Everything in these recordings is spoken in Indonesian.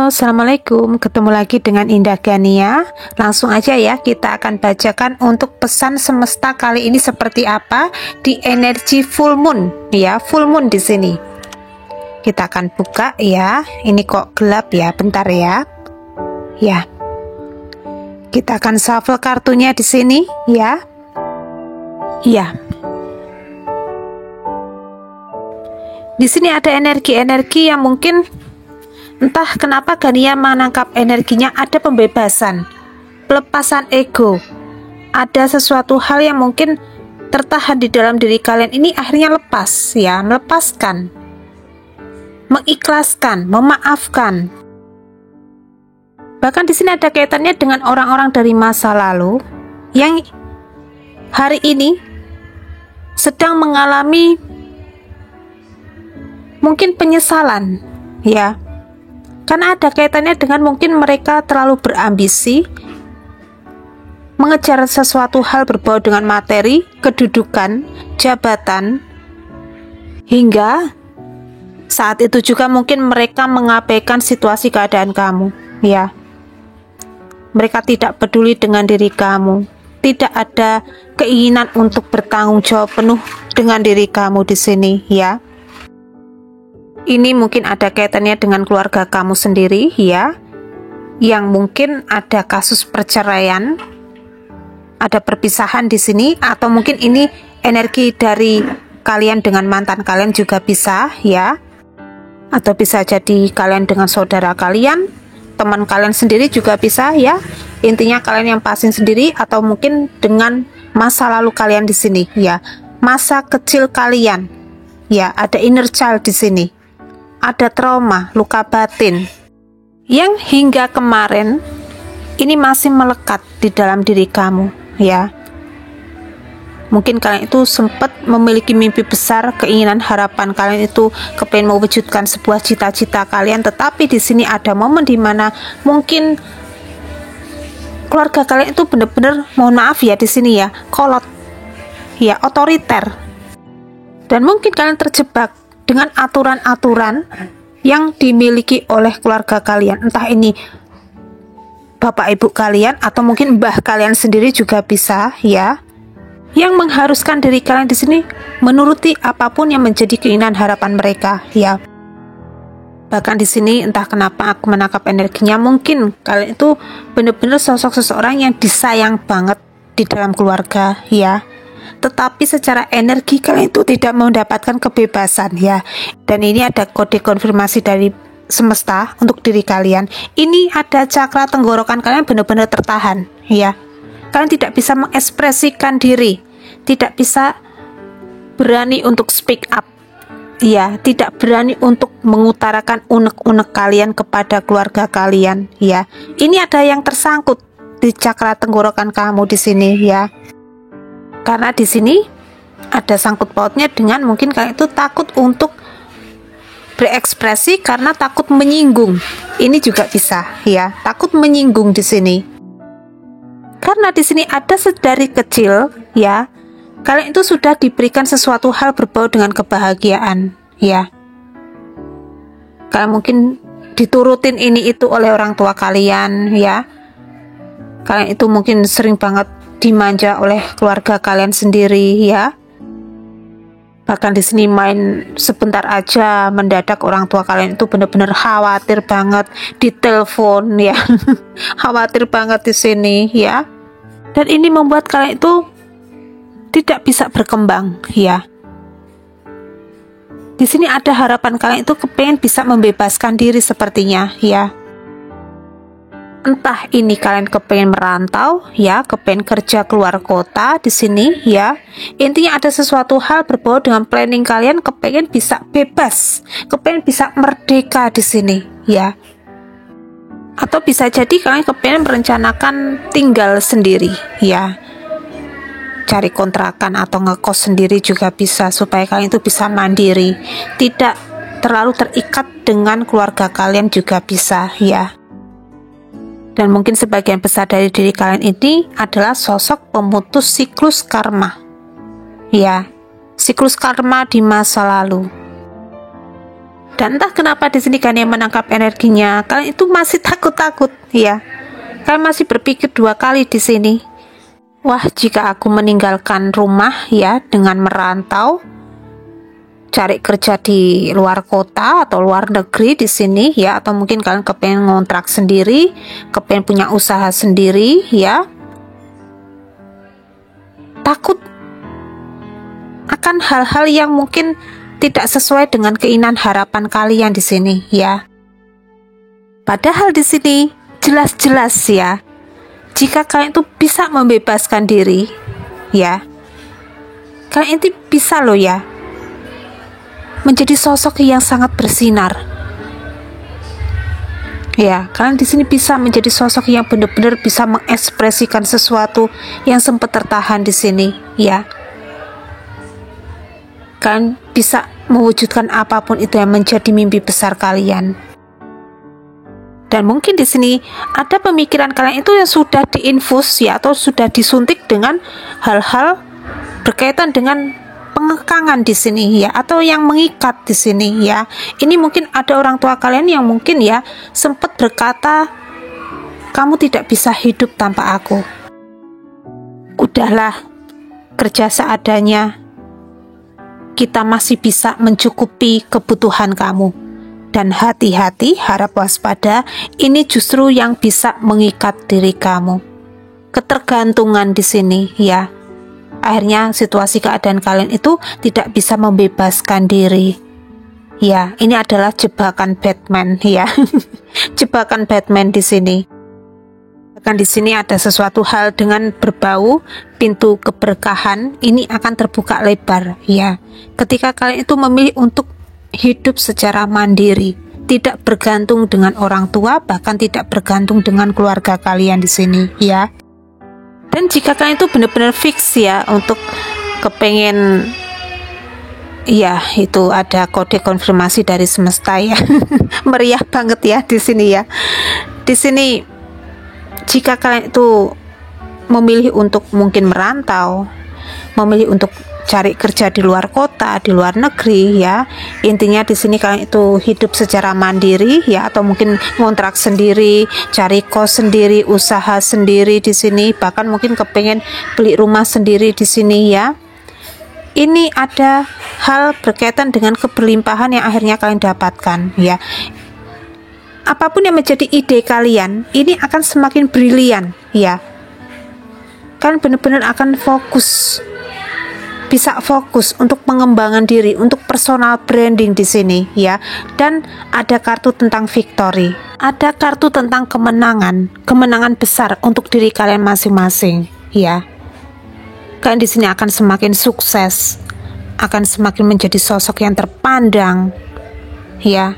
Halo, Assalamualaikum. Ketemu lagi dengan Indah Gania. Langsung aja ya, kita akan bacakan untuk pesan semesta kali ini seperti apa di energi full moon. Ya, full moon di sini. Kita akan buka ya. Ini kok gelap ya, bentar ya. Ya. Kita akan shuffle kartunya di sini ya. Ya. Di sini ada energi-energi yang mungkin entah kenapa Gania menangkap energinya ada pembebasan, pelepasan ego. Ada sesuatu hal yang mungkin tertahan di dalam diri kalian ini akhirnya lepas ya, melepaskan, mengikhlaskan, memaafkan. Bahkan di sini ada kaitannya dengan orang-orang dari masa lalu yang hari ini sedang mengalami mungkin penyesalan ya, karena ada kaitannya dengan mungkin mereka terlalu berambisi mengejar sesuatu hal berbau dengan materi, kedudukan, jabatan, hingga saat itu juga mungkin mereka mengabaikan situasi keadaan kamu ya. Mereka tidak peduli dengan diri kamu, tidak ada keinginan untuk bertanggung jawab penuh dengan diri kamu di sini ya. Ini mungkin ada kaitannya dengan keluarga kamu sendiri ya, yang mungkin ada kasus perceraian, ada perpisahan di sini, atau mungkin ini energi dari kalian dengan mantan kalian juga bisa ya, atau bisa jadi kalian dengan saudara kalian, teman kalian sendiri juga bisa ya. Intinya kalian yang passing sendiri, atau mungkin dengan masa lalu kalian di sini ya, masa kecil kalian ya, ada inner child di sini. Ada trauma, luka batin yang hingga kemarin ini masih melekat di dalam diri kamu ya. Mungkin kalian itu sempat memiliki mimpi besar, keinginan, harapan kalian itu kepengen mewujudkan sebuah cita-cita kalian, tetapi di sini ada momen dimana mungkin keluarga kalian itu benar-benar, mohon maaf ya di sini ya, kolot ya, otoriter, dan mungkin kalian terjebak dengan aturan-aturan yang dimiliki oleh keluarga kalian, entah ini bapak ibu kalian atau mungkin mbah kalian sendiri juga bisa ya, yang mengharuskan diri kalian di sini menuruti apapun yang menjadi keinginan harapan mereka ya. Bahkan di sini entah kenapa aku menangkap energinya, mungkin kalian itu benar-benar sosok seseorang yang disayang banget di dalam keluarga ya. Tetapi secara energi kalian itu tidak mendapatkan kebebasan ya. Dan ini ada kode konfirmasi dari semesta untuk diri kalian. Ini ada cakra tenggorokan kalian benar-benar tertahan ya. Kalian tidak bisa mengekspresikan diri, tidak bisa berani untuk speak up ya, tidak berani untuk mengutarakan unek-unek kalian kepada keluarga kalian ya. Ini ada yang tersangkut di cakra tenggorokan kamu di sini ya. Karena di sini ada sangkut pautnya dengan mungkin kalian itu takut untuk berekspresi karena takut menyinggung. Ini juga bisa ya, takut menyinggung di sini. Karena di sini ada sedari kecil ya, kalian itu sudah diberikan sesuatu hal berbau dengan kebahagiaan ya. Kalian mungkin diturutin ini itu oleh orang tua kalian ya. Kalian itu mungkin sering banget dimanja oleh keluarga kalian sendiri ya. Bahkan di sini main sebentar aja mendadak orang tua kalian itu benar-benar khawatir banget di telepon ya. Khawatir banget di sini ya. Dan ini membuat kalian itu tidak bisa berkembang ya. Di sini ada harapan kalian itu kepengen bisa membebaskan diri sepertinya ya. Entah ini kalian kepengen merantau ya, kepengen kerja keluar kota di sini ya. Intinya ada sesuatu hal berbau dengan planning kalian, kepengen bisa bebas, kepengen bisa merdeka di sini ya. Atau bisa jadi kalian kepengen merencanakan tinggal sendiri ya, cari kontrakan atau ngekos sendiri juga bisa, supaya kalian itu bisa mandiri, tidak terlalu terikat dengan keluarga kalian juga bisa ya. Dan mungkin sebagian besar dari diri kalian ini adalah sosok pemutus siklus karma ya, siklus karma di masa lalu. Dan entah kenapa di sini kalian menangkap energinya, kalian itu masih takut-takut, ya. Kalian masih berpikir 2 kali di sini. Wah, jika aku meninggalkan rumah, ya, dengan merantau, cari kerja di luar kota atau luar negeri di sini, ya, atau mungkin kalian kepengen ngontrak sendiri, kepengen punya usaha sendiri, ya. Takut akan hal-hal yang mungkin tidak sesuai dengan keinginan harapan kalian di sini, ya. Padahal di sini jelas-jelas, ya, jika kalian itu bisa membebaskan diri, ya, kalian itu bisa loh, ya, menjadi sosok yang sangat bersinar. Ya, kalian di sini bisa menjadi sosok yang benar-benar bisa mengekspresikan sesuatu yang sempat tertahan di sini, ya. Kalian bisa mewujudkan apapun itu yang menjadi mimpi besar kalian. Dan mungkin di sini ada pemikiran kalian itu yang sudah diinfus, ya, atau sudah disuntik dengan hal-hal berkaitan dengan pengekangan di sini, ya, atau yang mengikat di sini, ya. Ini mungkin ada orang tua kalian yang mungkin, ya, sempat berkata, kamu tidak bisa hidup tanpa aku. Udahlah, kerja seadanya. Kita masih bisa mencukupi kebutuhan kamu. Dan hati-hati, harap waspada, ini justru yang bisa mengikat diri kamu. Ketergantungan di sini, ya. Akhirnya situasi keadaan kalian itu tidak bisa membebaskan diri. Ya, ini adalah jebakan Batman, ya. Jebakan Batman di sini. Bahkan di sini ada sesuatu hal dengan berbau pintu keberkahan, ini akan terbuka lebar, ya. Ketika kalian itu memilih untuk hidup secara mandiri, tidak bergantung dengan orang tua, bahkan tidak bergantung dengan keluarga kalian di sini, ya. Dan jika kalian itu benar-benar fix, ya, untuk kepengen, ya, itu ada kode konfirmasi dari semesta, ya. Meriah banget, ya, di sini, ya. Di sini jika kalian itu memilih untuk mungkin merantau, memilih untuk cari kerja di luar kota, di luar negeri, ya, intinya di sini kalian itu hidup secara mandiri, ya, atau mungkin ngontrak sendiri, cari kos sendiri, usaha sendiri di sini, bahkan mungkin kepengen beli rumah sendiri di sini, ya. Ini ada hal berkaitan dengan keberlimpahan yang akhirnya kalian dapatkan, ya. Apapun yang menjadi ide kalian, ini akan semakin brilian, ya. Kalian benar-benar akan fokus, bisa fokus untuk pengembangan diri, untuk personal branding di sini, ya. Dan ada kartu tentang victory, ada kartu tentang kemenangan, kemenangan besar untuk diri kalian masing-masing, ya. Kalian di sini akan semakin sukses, akan semakin menjadi sosok yang terpandang, ya.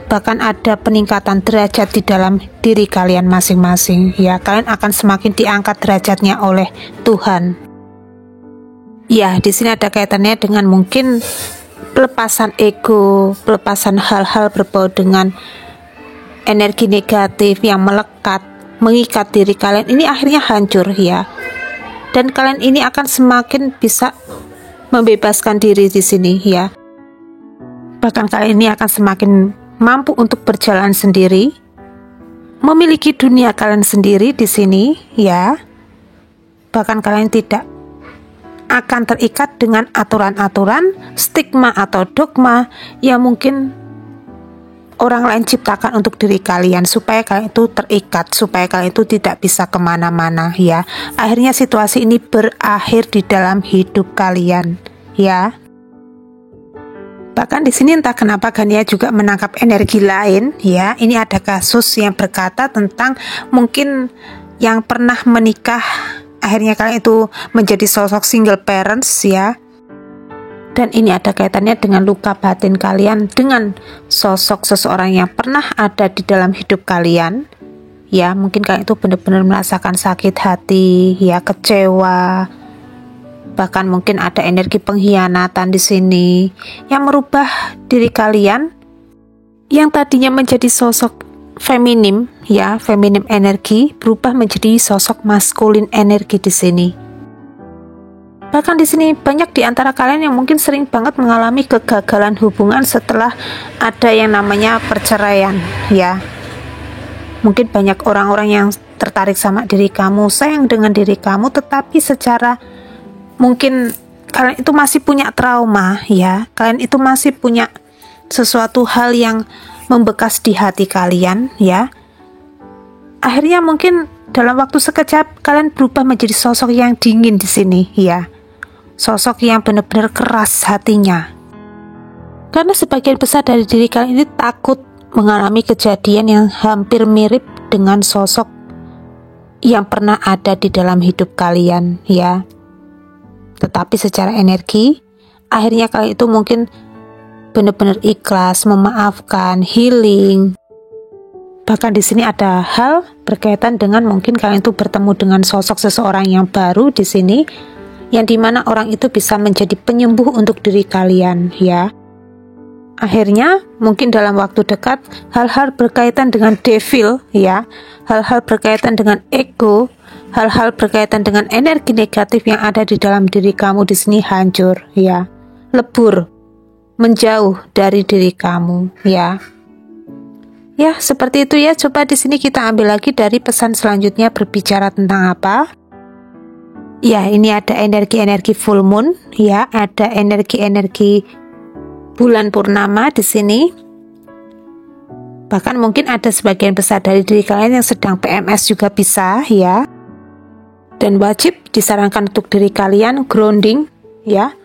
Bahkan ada peningkatan derajat di dalam diri kalian masing-masing, ya. Kalian akan semakin diangkat derajatnya oleh Tuhan. Ya, di sini ada kaitannya dengan mungkin pelepasan ego, pelepasan hal-hal berbau dengan energi negatif yang melekat, mengikat diri kalian. Ini akhirnya hancur, ya. Dan kalian ini akan semakin bisa membebaskan diri di sini, ya. Bahkan kalian ini akan semakin mampu untuk berjalan sendiri, memiliki dunia kalian sendiri di sini, ya. Bahkan kalian tidak akan terikat dengan aturan-aturan, stigma atau dogma yang mungkin orang lain ciptakan untuk diri kalian, supaya kalian itu terikat, supaya kalian itu tidak bisa kemana-mana, ya. Akhirnya situasi ini berakhir di dalam hidup kalian, ya. Bahkan di sini entah kenapa Gania juga menangkap energi lain, ya. Ini ada kasus yang berkata tentang mungkin yang pernah menikah, akhirnya kalian itu menjadi sosok single parents, ya. Dan ini ada kaitannya dengan luka batin kalian dengan sosok seseorang yang pernah ada di dalam hidup kalian, ya. Mungkin kalian itu benar-benar merasakan sakit hati, ya, kecewa. Bahkan mungkin ada energi pengkhianatan di sini yang merubah diri kalian yang tadinya menjadi sosok feminim, ya, feminim energi berubah menjadi sosok maskulin energi di sini. Bahkan di sini banyak di antara kalian yang mungkin sering banget mengalami kegagalan hubungan setelah ada yang namanya perceraian, ya. Mungkin banyak orang-orang yang tertarik sama diri kamu, sayang dengan diri kamu, tetapi secara mungkin kalian itu masih punya trauma, ya. Kalian itu masih punya sesuatu hal yang membekas di hati kalian, ya. Akhirnya mungkin dalam waktu sekejap kalian berubah menjadi sosok yang dingin di sini, ya. Sosok yang benar-benar keras hatinya. Karena sebagian besar dari diri kalian ini takut mengalami kejadian yang hampir mirip dengan sosok yang pernah ada di dalam hidup kalian, ya. Tetapi secara energi, akhirnya kalian itu mungkin benar-benar ikhlas, memaafkan, healing. Bahkan di sini ada hal berkaitan dengan mungkin kalian itu bertemu dengan sosok seseorang yang baru di sini, yang dimana orang itu bisa menjadi penyembuh untuk diri kalian, ya. Akhirnya mungkin dalam waktu dekat hal-hal berkaitan dengan devil, ya, hal-hal berkaitan dengan ego, hal-hal berkaitan dengan energi negatif yang ada di dalam diri kamu di sini hancur, ya, lebur, menjauh dari diri kamu, ya. Ya, seperti itu ya. Coba di sini kita ambil lagi dari pesan selanjutnya berbicara tentang apa? Ya, ini ada energi-energi full moon, ya, ada energi-energi bulan purnama di sini. Bahkan mungkin ada sebagian besar dari diri kalian yang sedang PMS juga bisa, ya. Dan wajib disarankan untuk diri kalian grounding, ya.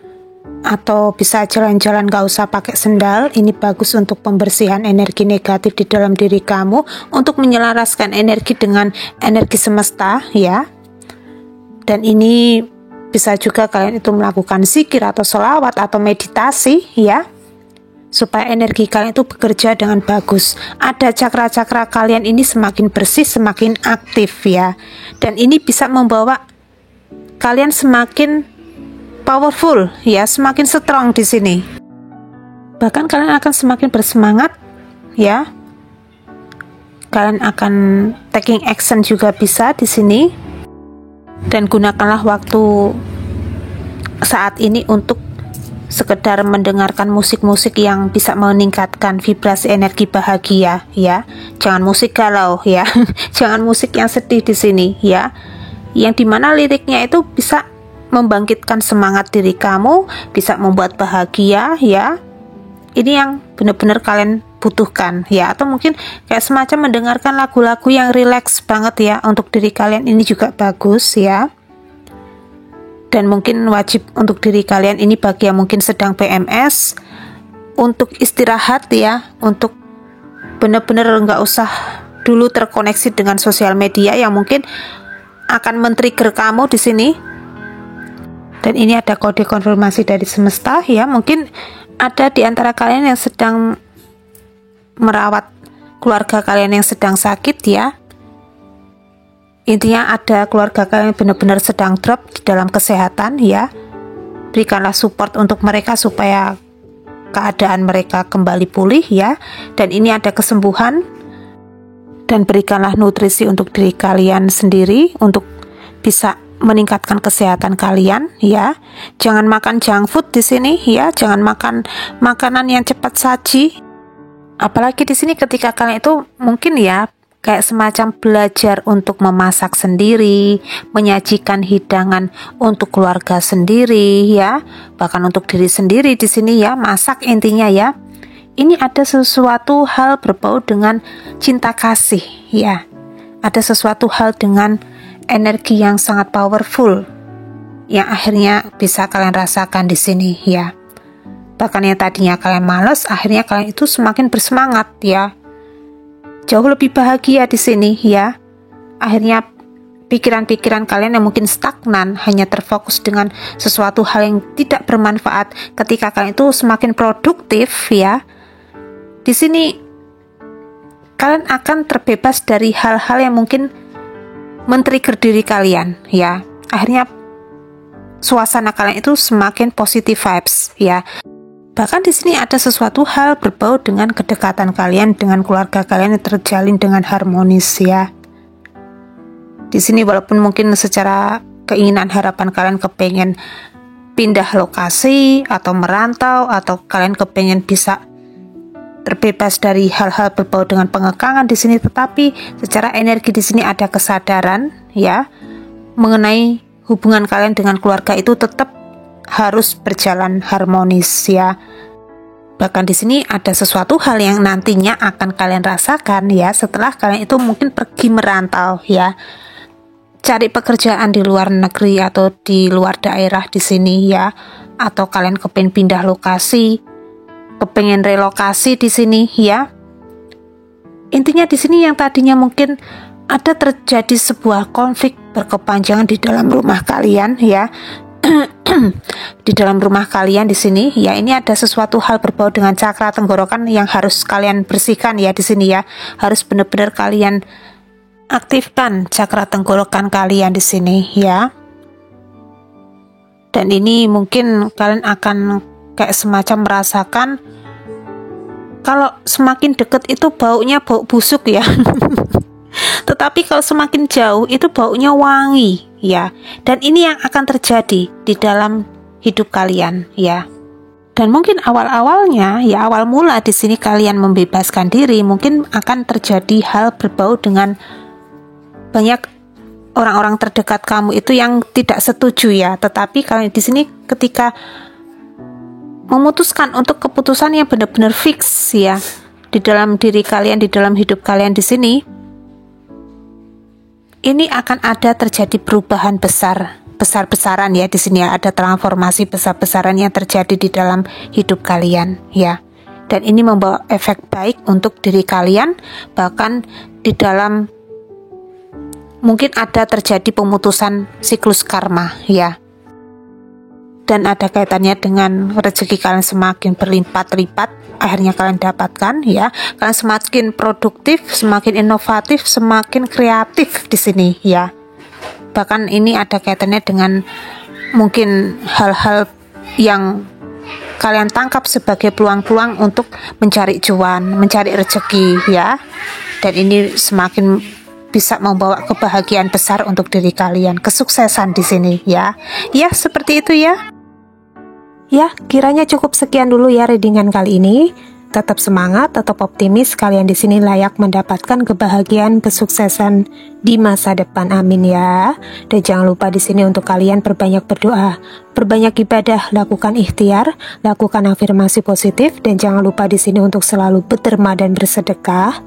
Atau bisa jalan-jalan gak usah pakai sendal. Ini bagus untuk pembersihan energi negatif di dalam diri kamu, untuk menyelaraskan energi dengan energi semesta, ya. Dan ini bisa juga kalian itu melakukan zikir atau sholawat atau meditasi, ya, supaya energi kalian itu bekerja dengan bagus. Ada cakra-cakra kalian ini semakin bersih, semakin aktif, ya. Dan ini bisa membawa kalian semakin powerful, ya, semakin strong di sini. Bahkan kalian akan semakin bersemangat, ya. Kalian akan taking action juga bisa di sini. Dan gunakanlah waktu saat ini untuk sekedar mendengarkan musik-musik yang bisa meningkatkan vibrasi energi bahagia, ya. Jangan musik galau, ya. Jangan musik yang sedih di sini, ya. Yang dimana liriknya itu bisa membangkitkan semangat diri kamu, bisa membuat bahagia, ya. Ini yang benar-benar kalian butuhkan, ya. Atau mungkin kayak semacam mendengarkan lagu-lagu yang rileks banget, ya, untuk diri kalian, ini juga bagus, ya. Dan mungkin wajib untuk diri kalian ini bagi yang mungkin sedang PMS, untuk istirahat, ya, untuk benar-benar nggak usah dulu terkoneksi dengan sosial media yang mungkin akan men-trigger kamu di sini. Dan ini ada kode konfirmasi dari semesta, ya. Mungkin ada di antara kalian yang sedang merawat keluarga kalian yang sedang sakit, ya. Intinya ada keluarga kalian benar-benar sedang drop di dalam kesehatan, ya. Berikanlah support untuk mereka supaya keadaan mereka kembali pulih, ya. Dan ini ada kesembuhan. Dan berikanlah nutrisi untuk diri kalian sendiri untuk bisa meningkatkan kesehatan kalian, ya. Jangan makan junk food di sini, ya. Jangan makan makanan yang cepat saji. Apalagi di sini ketika kalian itu mungkin, ya, kayak semacam belajar untuk memasak sendiri, menyajikan hidangan untuk keluarga sendiri, ya. Bahkan untuk diri sendiri di sini, ya. Masak intinya, ya. Ini ada sesuatu hal berbau dengan cinta kasih, ya. Ada sesuatu hal dengan energi yang sangat powerful yang akhirnya bisa kalian rasakan di sini, ya. Bahkan yang tadinya kalian malas, akhirnya kalian itu semakin bersemangat, ya. Jauh lebih bahagia di sini, ya. Akhirnya pikiran-pikiran kalian yang mungkin stagnan, hanya terfokus dengan sesuatu hal yang tidak bermanfaat. Ketika kalian itu semakin produktif, ya, di sini kalian akan terbebas dari hal-hal yang mungkin men-trigger diri kalian, ya. Akhirnya suasana kalian itu semakin positive vibes, ya. Bahkan di sini ada sesuatu hal berbau dengan kedekatan kalian dengan keluarga kalian yang terjalin dengan harmonis, ya. Di sini walaupun mungkin secara keinginan harapan kalian kepengen pindah lokasi atau merantau, atau kalian kepengen bisa terbebas dari hal-hal berbau dengan pengekangan di sini, tetapi secara energi di sini ada kesadaran ya mengenai hubungan kalian dengan keluarga itu tetap harus berjalan harmonis ya. Bahkan di sini ada sesuatu hal yang nantinya akan kalian rasakan ya setelah kalian itu mungkin pergi merantau ya. Cari pekerjaan di luar negeri atau di luar daerah di sini ya, atau kalian kepengen pindah lokasi, kepengen relokasi di sini ya. Intinya di sini yang tadinya mungkin ada terjadi sebuah konflik berkepanjangan di dalam rumah kalian ya. Di dalam rumah kalian di sini ya, ini ada sesuatu hal berbau dengan cakra tenggorokan yang harus kalian bersihkan ya di sini ya. Harus benar-benar kalian aktifkan cakra tenggorokan kalian di sini ya. Dan ini mungkin kalian akan kayak semacam merasakan kalau semakin dekat itu baunya bau busuk ya. Tetapi kalau semakin jauh itu baunya wangi ya. Dan ini yang akan terjadi di dalam hidup kalian ya. Dan mungkin awal-awalnya ya, awal mula di sini kalian membebaskan diri, mungkin akan terjadi hal berbau dengan banyak orang-orang terdekat kamu itu yang tidak setuju ya. Tetapi kalian di sini ketika memutuskan untuk keputusan yang benar-benar fix ya di dalam diri kalian, di dalam hidup kalian di sini, ini akan ada terjadi perubahan besar-besaran ya di sini ya. Ada transformasi besar-besaran yang terjadi di dalam hidup kalian ya. Dan ini membawa efek baik untuk diri kalian, bahkan di dalam mungkin ada terjadi pemutusan siklus karma ya. Dan ada kaitannya dengan rezeki kalian semakin berlipat-lipat, akhirnya kalian dapatkan ya. Kalian semakin produktif, semakin inovatif, semakin kreatif di sini ya. Bahkan ini ada kaitannya dengan mungkin hal-hal yang kalian tangkap sebagai peluang-peluang untuk mencari cuan, mencari rezeki ya. Dan ini semakin bisa membawa kebahagiaan besar untuk diri kalian, kesuksesan di sini ya. Ya, seperti itu ya. Ya, kiranya cukup sekian dulu ya readingan kali ini. Tetap semangat, tetap optimis, kalian di sini layak mendapatkan kebahagiaan, kesuksesan di masa depan. Amin ya. Dan jangan lupa di sini untuk kalian perbanyak berdoa, perbanyak ibadah, lakukan ikhtiar, lakukan afirmasi positif, dan jangan lupa di sini untuk selalu berderma dan bersedekah.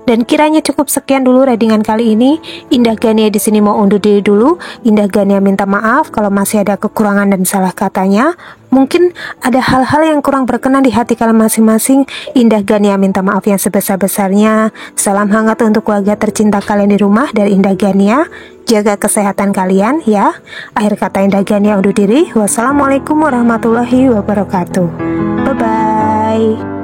Dan kiranya cukup sekian dulu readingan kali ini. Indah Gania di sini mau undur diri dulu. Indah Gania minta maaf kalau masih ada kekurangan dan salah katanya. Mungkin ada hal-hal yang kurang berkenan di hati kalian masing-masing. Indah Gania minta maaf yang sebesar-besarnya. Salam hangat untuk keluarga tercinta kalian di rumah dari Indah Gania. Jaga kesehatan kalian ya. Akhir kata Indah Gania undur diri. Wassalamualaikum warahmatullahi wabarakatuh. Bye-bye.